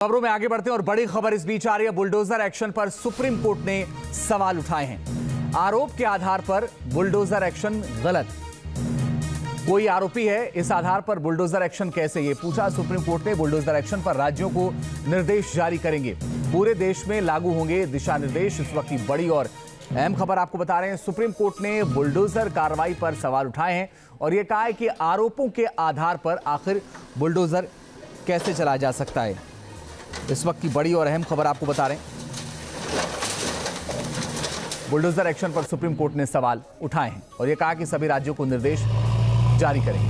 खबरों में आगे बढ़ते हैं और बड़ी खबर इस बीच आ रही है। बुलडोजर एक्शन पर सुप्रीम कोर्ट ने सवाल उठाए हैं। आरोप के आधार पर बुलडोजर एक्शन गलत। कोई आरोपी है, इस आधार पर बुलडोजर एक्शन कैसे, ये पूछा सुप्रीम कोर्ट ने। बुलडोजर एक्शन पर राज्यों को निर्देश जारी करेंगे। पूरे देश में लागू होंगे दिशा निर्देश। इस वक्त की बड़ी और अहम खबर आपको बता रहे हैं। सुप्रीम कोर्ट ने बुलडोजर कार्रवाई पर सवाल उठाए हैं और यह कहा है कि आरोपों के आधार पर आखिर बुलडोजर कैसे चलाया जा सकता है। इस वक्त की बड़ी और अहम खबर आपको बता रहे हैं। बुलडोजर एक्शन पर सुप्रीम कोर्ट ने सवाल उठाए हैं और यह कहा कि सभी राज्यों को निर्देश जारी करेंगे।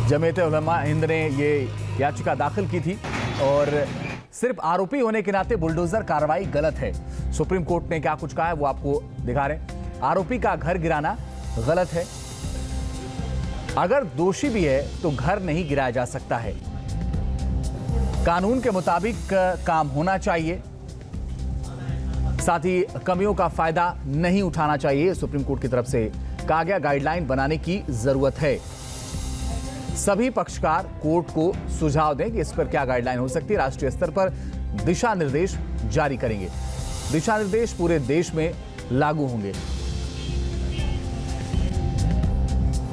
जमीयत उलमा हिंद ने ये याचिका दाखिल की थी और सिर्फ आरोपी होने के नाते बुलडोजर कार्रवाई गलत है। सुप्रीम कोर्ट ने क्या कुछ कहा है वो आपको दिखा रहे हैं। आरोपी का घर गिराना गलत है। अगर दोषी भी है तो घर नहीं गिराया जा सकता है। कानून के मुताबिक काम होना चाहिए, साथ ही कमियों का फायदा नहीं उठाना चाहिए। सुप्रीम कोर्ट की तरफ से कहा गया गाइडलाइन बनाने की जरूरत है। सभी पक्षकार कोर्ट को सुझाव दें कि इस पर क्या गाइडलाइन हो सकती है। राष्ट्रीय स्तर पर दिशा निर्देश जारी करेंगे। दिशा निर्देश पूरे देश में लागू होंगे।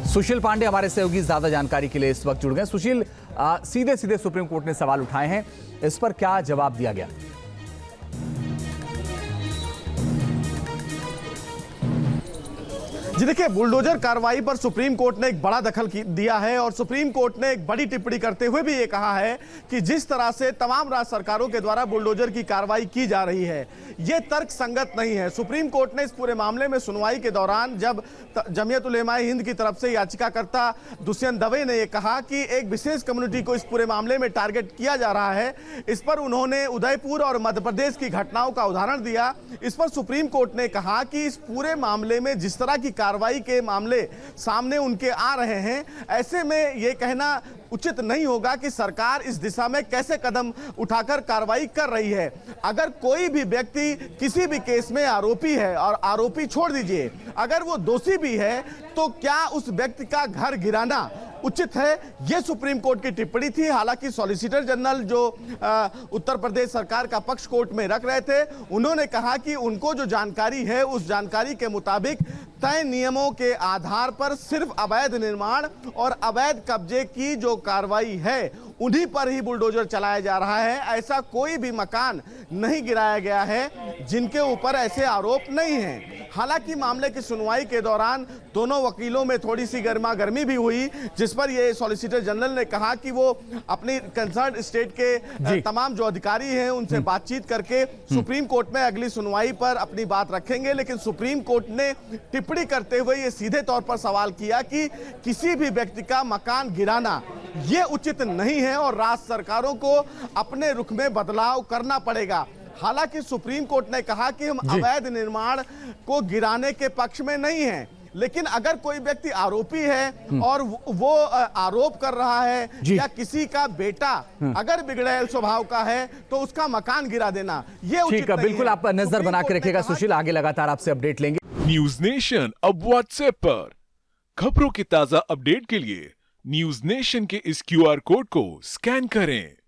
सुशील पांडे हमारे सहयोगी ज्यादा जानकारी के लिए इस वक्त जुड़ गए। सुशील, सीधे सीधे सुप्रीम कोर्ट ने सवाल उठाए हैं, इस पर क्या जवाब दिया गया? जी देखिए, बुलडोजर कार्रवाई पर सुप्रीम कोर्ट ने एक बड़ा दखल दिया है और सुप्रीम कोर्ट ने एक बड़ी टिप्पणी करते हुए भी ये कहा है कि जिस तरह से तमाम राज्य सरकारों के द्वारा बुलडोजर की कार्रवाई की जा रही है ये तर्क संगत नहीं है। सुप्रीम कोर्ट ने इस पूरे मामले में सुनवाई के दौरान जब जमीयत उलमा हिंद की तरफ से याचिकाकर्ता दुष्यंत दवे ने यह कहा कि एक विशेष कम्युनिटी को इस पूरे मामले में टारगेट किया जा रहा है, इस पर उन्होंने उदयपुर और मध्य प्रदेश की घटनाओं का उदाहरण दिया। इस पर सुप्रीम कोर्ट ने कहा कि इस पूरे मामले में जिस तरह की कार्रवाई के मामले सामने उनके आ रहे हैं, ऐसे में यह कहना उचित नहीं होगा कि सरकार इस दिशा में कैसे कदम उठाकर कार्रवाई कर रही है। अगर कोई भी व्यक्ति किसी भी केस में आरोपी है, और आरोपी छोड़ दीजिए, अगर वो दोषी भी है तो क्या उस व्यक्ति का घर गिराना उचित है? यह सुप्रीम कोर्ट की टिप्पणी थी। हालांकि सॉलिसिटर जनरल जो उत्तर प्रदेश सरकार का पक्ष कोर्ट में रख रहे थे, उन्होंने कहा कि उनको जो जानकारी है उस जानकारी के मुताबिक तय नियमों के आधार पर सिर्फ अवैध निर्माण और अवैध कब्जे की जो कार्रवाई है उन्हीं पर ही बुलडोजर चलाया जा रहा है। ऐसा कोई भी मकान नहीं गिराया गया है जिनके ऊपर ऐसे आरोप नहीं हैं। हालांकि मामले की सुनवाई के दौरान दोनों वकीलों में थोड़ी सी गर्मा गर्मी भी हुई, जिस पर ये सॉलिसिटर जनरल ने कहा कि वो अपनी कंसर्न स्टेट के तमाम जो अधिकारी हैं उनसे बातचीत करके सुप्रीम कोर्ट में अगली सुनवाई पर अपनी बात रखेंगे। लेकिन सुप्रीम कोर्ट ने टिप्पणी करते हुए ये सीधे तौर पर सवाल किया कि किसी भी व्यक्ति का मकान गिराना ये उचित नहीं है और राज्य सरकारों को अपने रुख में बदलाव करना पड़ेगा। हालांकि सुप्रीम कोर्ट ने कहा कि हम अवैध निर्माण को गिराने के पक्ष में नहीं हैं, लेकिन अगर कोई व्यक्ति आरोपी है और वो आरोप कर रहा है या किसी का बेटा अगर बिगड़ैल स्वभाव का है तो उसका मकान गिरा देना ये उचित नहीं है। बिल्कुल, आप नजर बना के रखिएगा सुशील, आगे लगातार आपसे अपडेट लेंगे। न्यूज नेशन अब व्हाट्सएप पर खबरों की ताजा अपडेट के लिए न्यूज नेशन के इस QR कोड को स्कैन करें।